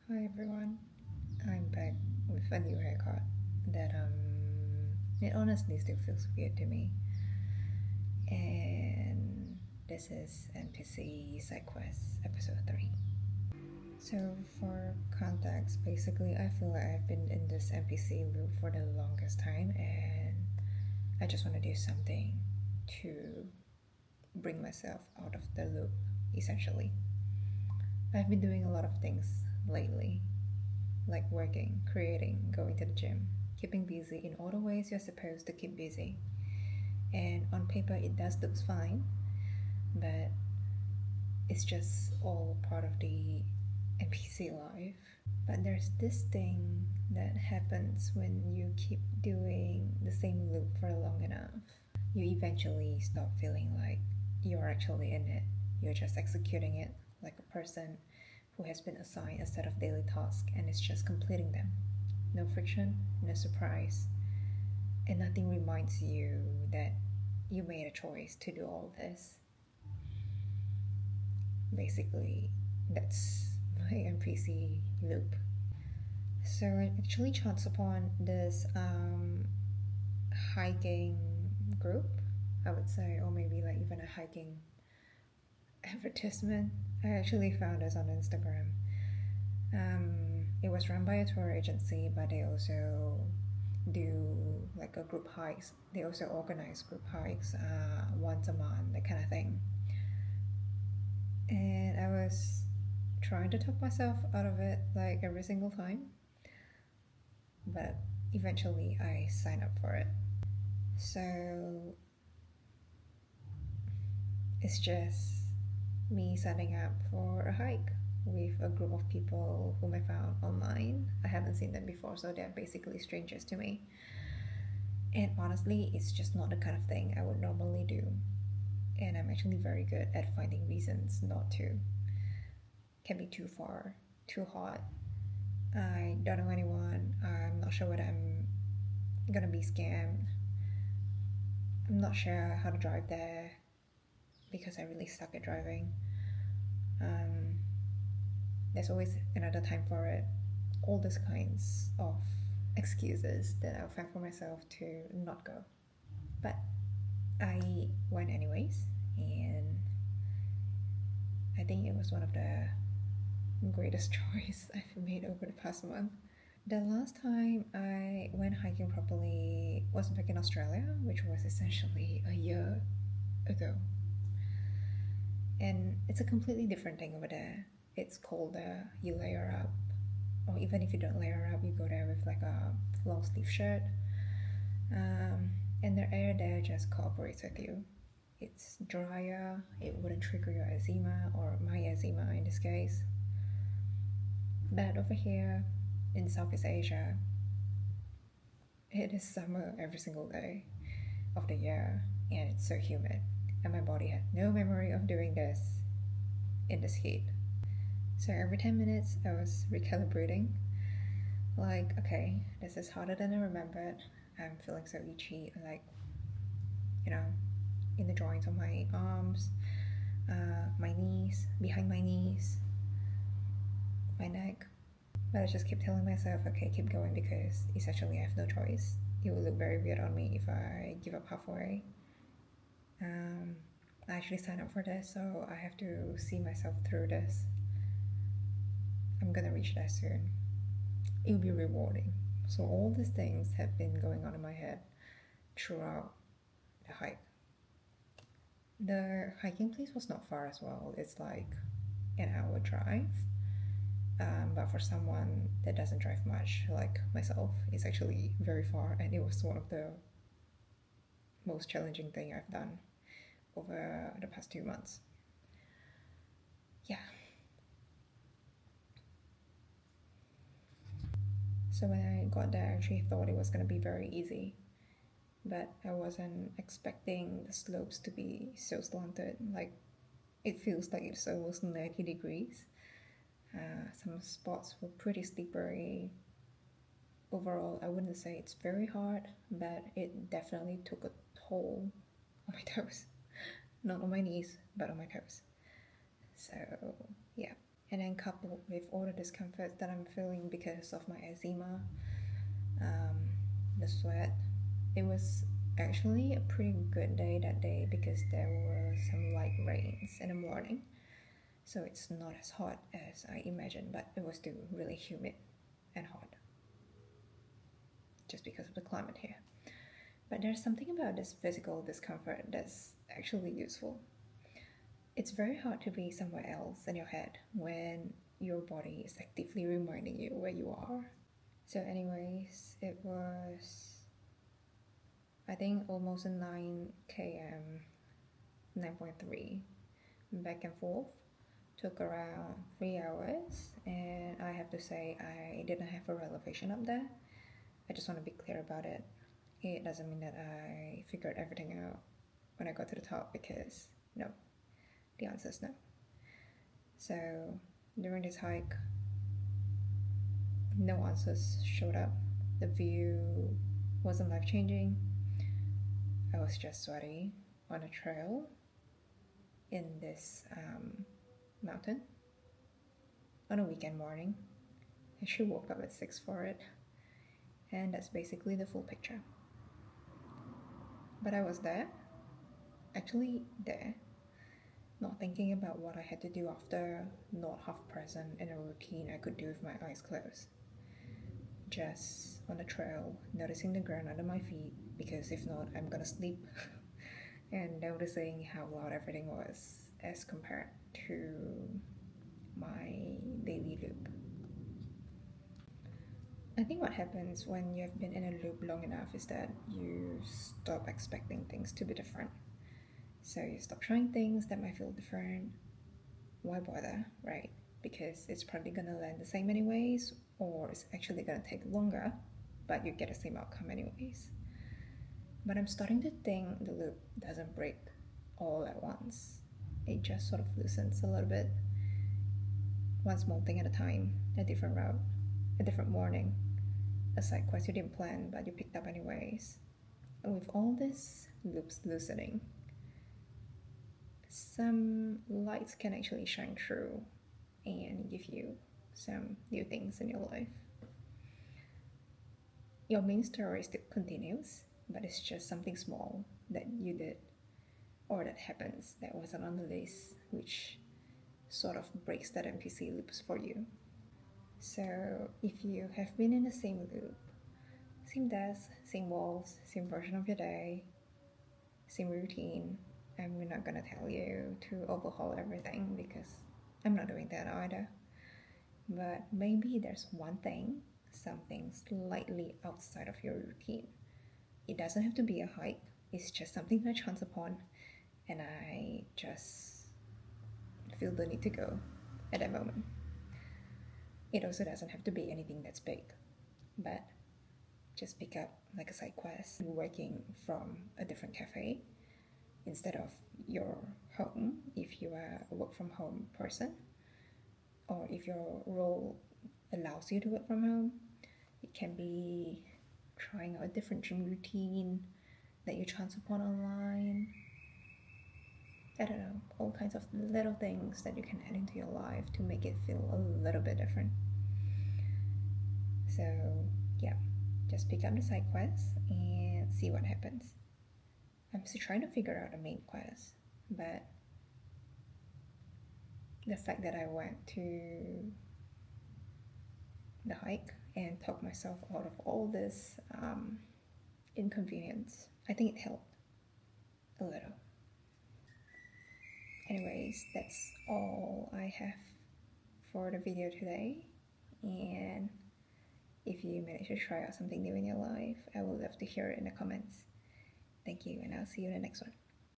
Hi everyone, I'm back with a new haircut that it honestly still feels weird to me. And this is NPC Side Quest episode 3. So for context, basically I feel like I've been in this NPC loop for the longest time and I just want to do something to bring myself out of the loop essentially. I've been doing a lot of things lately, like working, creating, going to the gym, keeping busy in all the ways you're supposed to keep busy. And on paper, it does look fine, but it's just all part of the NPC life. But there's this thing that happens when you keep doing the same loop for long enough. You eventually stop feeling like you're actually in it, you're just executing it like a person who has been assigned a set of daily tasks and is just completing them. No friction, no surprise, and nothing reminds you that you made a choice to do all this. Basically, that's my NPC loop. So I actually chanced upon this hiking group, I would say, or maybe like even a hiking advertisement. I actually found this on Instagram. It was run by a tour agency, but they also do like a group hikes. They also organize group hikes once a month, that kind of thing. And I was trying to talk myself out of it like every single time, but eventually I signed up for it. So it's just me signing up for a hike with a group of people whom I found online. I haven't seen them before, so they're basically strangers to me. And honestly, it's just not the kind of thing I would normally do. And I'm actually very good at finding reasons not to. Can be too far, too hot. I don't know anyone. I'm not sure whether I'm gonna be scammed. I'm not sure how to drive there because I really suck at driving. Um, there's always another time for it. All these kinds of excuses that I'll find for myself to not go. But I went anyways, and I think it was one of the greatest choice I've made over the past month. The last time I went hiking properly was back in Australia, which was essentially a year ago. And it's a completely different thing over there. It's colder, you layer up, or even if you don't layer up, you go there with like a long sleeve shirt. And the air there just cooperates with you. It's drier, it wouldn't trigger your eczema, or my eczema in this case. But over here in Southeast Asia, it is summer every single day of the year, and it's so humid. And my body had no memory of doing this in this heat. So every 10 minutes, I was recalibrating. Like, okay, this is harder than I remembered. I'm feeling so itchy, like, you know, in the joints of my arms, my knees, behind my knees, my neck. But I just keep telling myself, okay, keep going because essentially I have no choice. It will look very weird on me if I give up halfway. I actually signed up for this, so I have to see myself through this. I'm gonna reach that soon. It will be rewarding. So all these things have been going on in my head throughout the hike. The hiking place was not far as well. It's like an hour drive. But for someone that doesn't drive much, like myself, it's actually very far, and it was one of the most challenging thing I've done over the past 2 months. Yeah. So when I got there, I actually thought it was gonna be very easy, but I wasn't expecting the slopes to be so slanted. Like, it feels like it's almost 90 degrees. Some spots were pretty slippery. Overall, I wouldn't say it's very hard, but it definitely took a toll on my toes. Not on my knees, but on my toes. So, yeah. and then coupled with all the discomfort that I'm feeling because of my eczema, the sweat, it was actually a pretty good day that day because there were some light rains in the morning. So it's not as hot as I imagined, but it was still really humid and hot just because of the climate here. But there's something about this physical discomfort that's actually useful. It's very hard to be somewhere else in your head when your body is actively reminding you where you are. So anyways, it was, I think, almost a 9 km, 9.3, back and forth. Took around 3 hours, and I have to say I didn't have a reservation up there. I just want to be clear about it. It doesn't mean that I figured everything out when I got to the top, because no, the answer is no. So during this hike, no answers showed up. The view wasn't life-changing. I was just sweaty on a trail in this mountain on a weekend morning. I should woke up at 6 for it, and that's basically the full picture. But I was there, actually there, not thinking about what I had to do after, not half present in a routine I could do with my eyes closed. Just on the trail, noticing the ground under my feet, because if not, I'm gonna sleep, and noticing how loud everything was as compared to my daily loop. I think what happens when you have been in a loop long enough is that you stop expecting things to be different. So you stop trying things that might feel different. Why bother, right? Because it's probably gonna land the same anyways, or it's actually gonna take longer, but you get the same outcome anyways. But I'm starting to think the loop doesn't break all at once. It just sort of loosens a little bit. One small thing at a time, a different route, a different morning, a side quest you didn't plan but you picked up anyways. And with all this loops loosening, some lights can actually shine through and give you some new things in your life. Your main story still continues, but it's just something small that you did or that happens that wasn't on the list, which sort of breaks that NPC loops for you. So if you have been in the same loop, same desk, same walls, same version of your day, same routine, I'm not gonna tell you to overhaul everything because I'm not doing that either. But maybe there's one thing, something slightly outside of your routine. It doesn't have to be a hike, it's just something I chance upon and I just feel the need to go at that moment. It also doesn't have to be anything that's big, but just pick up like a side quest, working from a different cafe instead of your home if you are a work from home person, or if your role allows you to work from home. It can be trying out a different gym routine that you chance upon online. I don't know, all kinds of little things that you can add into your life to make it feel a little bit different. So yeah, just pick up the side quests and see what happens. I'm still trying to figure out the main quest, but the fact that I went to the hike and talked myself out of all this inconvenience, I think it helped a little. Anyways, that's all I have for the video today, and if you manage to try out something new in your life, I would love to hear it in the comments. Thank you, and I'll see you in the next one.